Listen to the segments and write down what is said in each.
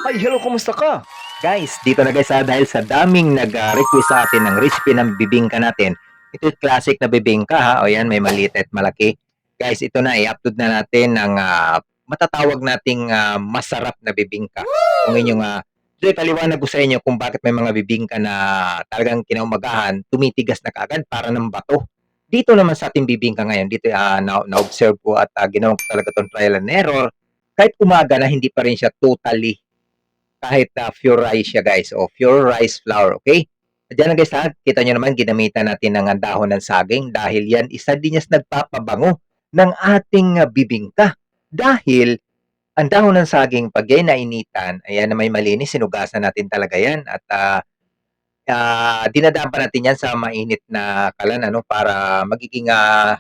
Hi, hello, kumusta ka? Guys, dito na guys dahil sa daming nag-request sa atin ng recipe ng bibingka natin. Ito yung classic na bibingka ha. O yan, may maliit at malaki. Guys, ito na, i-upload na natin ng matatawag nating masarap na bibingka. Kung inyong so, paliwanag ko sa inyo kung bakit may mga bibingka na talagang kinaumagahan, tumitigas na kaagad para ng bato. Dito naman sa ating bibingka ngayon, dito na-observe ko at ginawa ko talaga itong trial and error. Kahit umaga na hindi pa rin siya totally kahit pure rice siya guys o pure rice flour, okay? Diyan na guys ha, kita nyo naman ginamitan natin ng dahon ng saging dahil yan isa din yung nagpapabango ng ating bibingka. Dahil ang dahon ng saging pag yan nainitan, ayan na may malinis, sinugasan natin talaga yan at dinadaan pa natin yan sa mainit na kalan ano, para magiging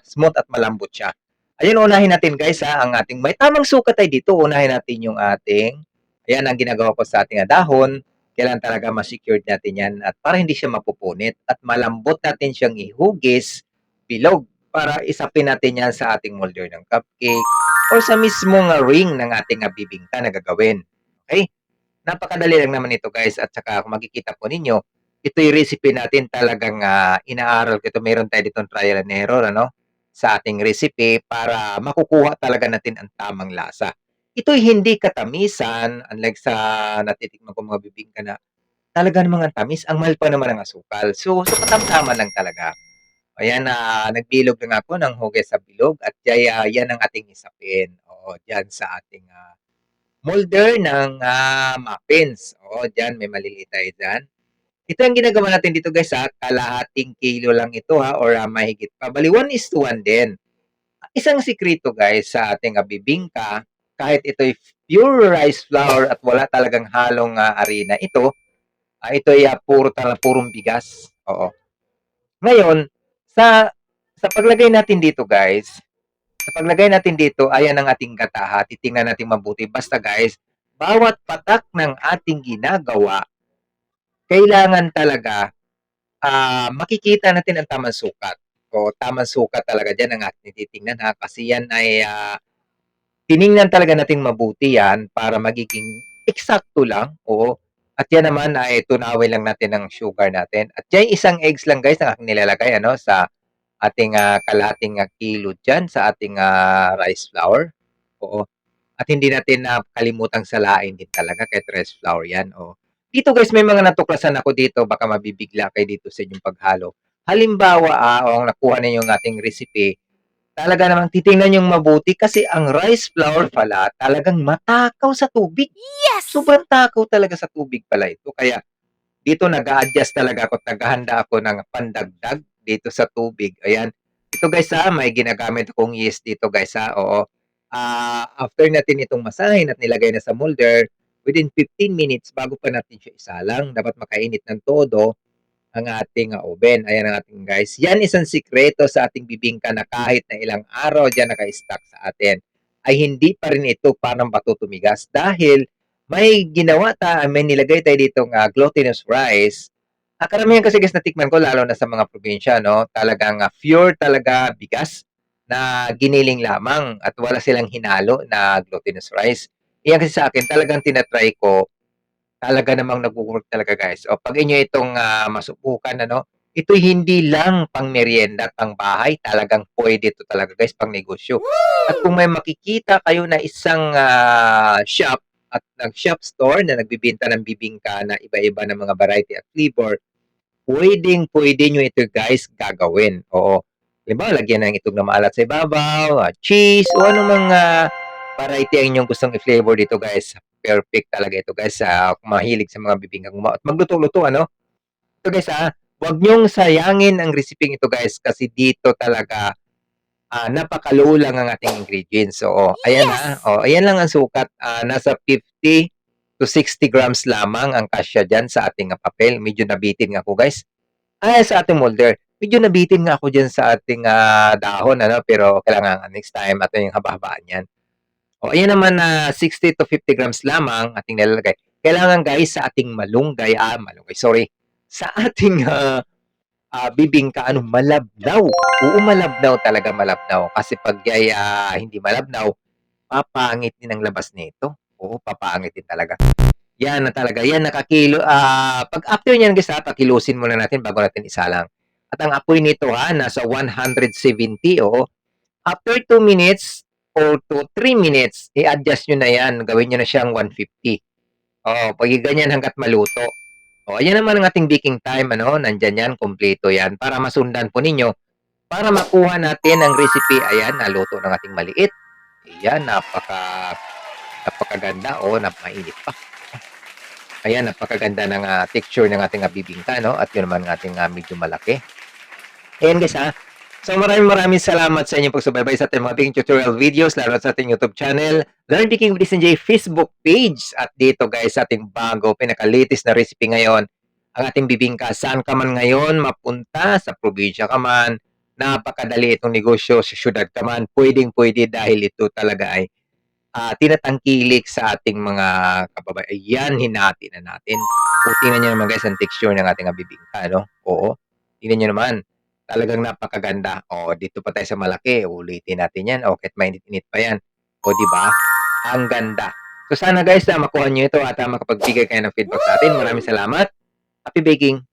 smooth at malambot siya. Ayun, unahin natin guys ha, ang ating may tamang sukat ay dito. Unahin natin yung ating, ayan ang ginagawa ko sa ating dahon. Kailangan talaga ma-secured natin yan at para hindi siya mapupunit at malambot natin siyang ihugis, bilog, para isapin natin yan sa ating molder ng cupcake or sa mismong ring ng ating bibingka na gagawin. Okay? Napakadali lang naman ito guys at saka kung makikita po ninyo, ito yung recipe natin talagang inaaral ko ito. Meron tayo ditong trial and error ano, sa ating recipe para makukuha talaga natin ang tamang lasa. Ito'y hindi katamisan unlike sa natitikman ko mga bibingka na talaga namang ang tamis. Ang mahal pa naman ng asukal. So katamtaman lang talaga. Ayan, nagbilog lang ako ng hugay sa bilog at yan ang ating isapin. O, dyan sa ating molder ng muffins. O, dyan, may maliliit tayo dyan. Ito ang ginagawa natin dito guys ha, kalahating kilo lang ito ha, or mahigit pa. Bali, 1:1 din. Isang sikreto guys sa ating bibingka, kahit ito'y pure rice flour at wala talagang halong harina, ito ay purong bigas. Oo. Ngayon, sa sa paglagay natin dito guys, sa paglagay natin dito, ayan ang ating gata ha. Titingnan natin mabuti. Basta guys, bawat patak ng ating ginagawa, kailangan talaga makikita natin ang tamang sukat. O tamang sukat talaga diyan ang ating titingnan ha, kasi yan ay tiningnan talaga nating mabuti yan para magiging eksakto lang. Oo. At yan naman ay tunawin lang natin ng sugar natin. At yan isang eggs lang guys ang aking nilalagay ano sa ating kalahating kilo dyan sa ating rice flour. Oo. At hindi natin kalimutang salain din talaga kahit rice flour yan. Oo. Dito guys, may mga natuklasan ako dito. Baka mabibigla kayo dito sa inyong paghalo. Halimbawa, ang nakuha ninyo yung ating recipe, talaga namang titingnan yung mabuti kasi ang rice flour pala talagang matakaw sa tubig. Yes! Sobrang takaw talaga sa tubig pala ito. Kaya dito nag-a-adjust talaga ako, naghahanda ako ng pandagdag dito sa tubig. Ayan. Ito guys may ginagamit akong yeast dito guys oo. After natin itong masahin at nilagay na sa molder, within 15 minutes bago pa natin siya isalang, dapat makainit ng todo ang ating oven. Ayan ang ating guys. Yan isang sikreto sa ating bibingka na kahit na ilang araw dyan naka-stack sa atin, ay hindi pa rin ito parang bato tumigas dahil may ginawa may nilagay tayo ditong glutinous rice. Karamihan kasi guys natikman ko lalo na sa mga probinsya, no? Talagang pure talaga bigas na giniling lamang at wala silang hinalo na glutinous rice. Iyan kasi sa akin talagang tinatry ko, talaga namang nagwo-work talaga guys. O pag inyo itong masubukan ano, ito hindi lang pang merienda, pang bahay, talagang pwede ito talaga guys pang negosyo. At kung may makikita kayo na isang shop at shop store na nagbibenta ng bibingka na iba-iba ng mga variety at flavor, pwede nyo ito guys gagawin. Oo. Halimbawa, lagyan ng itog na maalat sa ibabaw, cheese, o anumang variety ang inyong gustong i-flavor dito guys. Perfect talaga ito guys. Kung mahilig sa mga bibingka at magluto-luto ano. Ito guys huwag nyong sayangin ang recipe ito guys kasi dito talaga napakalulang ang ating ingredients. So, ayan Yes! ayan lang ang sukat. Nasa 50 to 60 grams lamang ang kasya dyan sa ating papel. Medyo nabitin nga ako guys. Sa ating molder. Medyo nabitin nga ako dyan sa ating dahon, ano, pero kailangan next time ito yung haba-habaan yan. O, ayan naman na 60 to 50 grams lamang ating nilalagay. Kailangan guys sa ating malunggay, sorry, sa ating bibingka, ano, malabnaw. Oo, malabnaw talaga, malabnaw. Kasi pag hindi malabnaw, papangit din ang labas nito. Oo, papangit din talaga. Yan na talaga, yan nakakilo 'pag after niyan guys pakilusin muna natin bago natin isalang. At ang apoy nito nasa 170 after 2 minutes or to 3 minutes, i-adjust niyo na yan, gawin niyo na siyang 150. Ganyan hangga't maluto. Ayan naman ang ating baking time nandiyan yan, kumpleto yan para masundan po ninyo, para makuha natin ang recipe. Ayan, naluto ng ating maliit. Ayan, napakaganda, mainit pa. Ayan, napakaganda ng texture ng ating bibingka, at yun naman ang ating medyo malaki. Ayan guys So maraming salamat sa inyong pagsubaybay sa ating mga baking tutorial videos, lalo sa ating YouTube channel, Learn Baking with SNJ Facebook page. At dito guys, sa ating bago, pinaka-latest na recipe ngayon, ang ating bibingka. Saan ka man ngayon mapunta, sa probinsya ka man, napakadali itong negosyo, sa syudad ka man, pwedeng-pwede dahil ito talaga ay tinatangkilik sa ating mga kababayan. Ayan, hinati na natin. Tingnan nyo naman guys ang texture ng ating bibingka, tingnan nyo naman. Talagang napakaganda. Dito pa tayo sa malaki. Ulitin natin yan. Kahit mainit-init pa yan. Di ba? Ang ganda. So sana guys makuha nyo ito at makapagbigay kayo ng feedback sa atin. Maraming salamat. Happy baking!